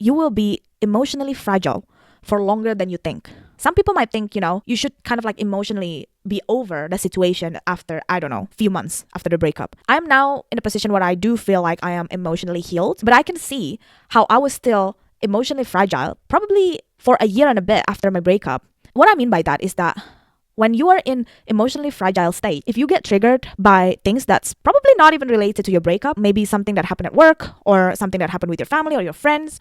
you will be emotionally fragile for longer than you think. Some people might think, you should kind of like emotionally be over the situation after, I don't know, few months after the breakup. I'm now in a position where I do feel like I am emotionally healed, but I can see how I was still emotionally fragile probably for a year and a bit after my breakup. What I mean by that is that when you are in emotionally fragile state, if you get triggered by things that's probably not even related to your breakup, maybe something that happened at work or something that happened with your family or your friends,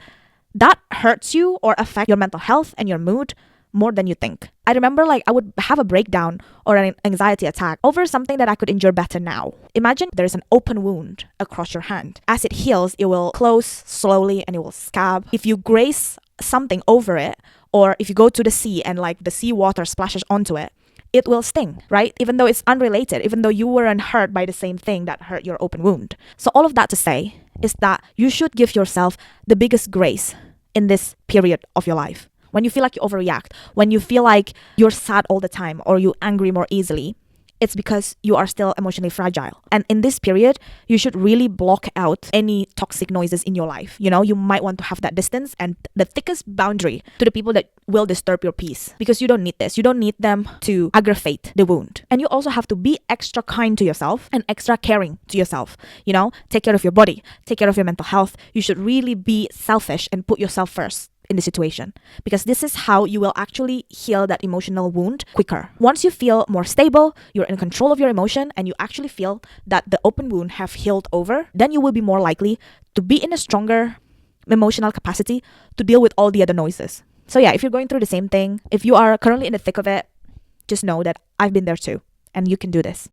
that hurts you or affect your mental health and your mood more than you think. I remember like I would have a breakdown or an anxiety attack over something that I could endure better now. Imagine there's an open wound across your hand. As it heals, it will close slowly and it will scab. If you graze something over it, or if you go to the sea and like the sea water splashes onto it, it will sting, right? Even though it's unrelated, even though you weren't hurt by the same thing that hurt your open wound. So all of that to say is that you should give yourself the biggest grace in this period of your life. When you feel like you overreact, when you feel like you're sad all the time or you angry more easily, it's because you are still emotionally fragile. And in this period, you should really block out any toxic noises in your life. You might want to have that distance and the thickest boundary to the people that will disturb your peace, because you don't need this. You don't need them to aggravate the wound. And you also have to be extra kind to yourself and extra caring to yourself. Take care of your body, take care of your mental health. You should really be selfish and put yourself first in the situation, because this is how you will actually heal that emotional wound quicker. Once you feel more stable, you're in control of your emotion, and you actually feel that the open wound have healed over, then you will be more likely to be in a stronger emotional capacity to deal with all the other noises. So yeah, if you're going through the same thing, if you are currently in the thick of it, just know that I've been there too, and you can do this.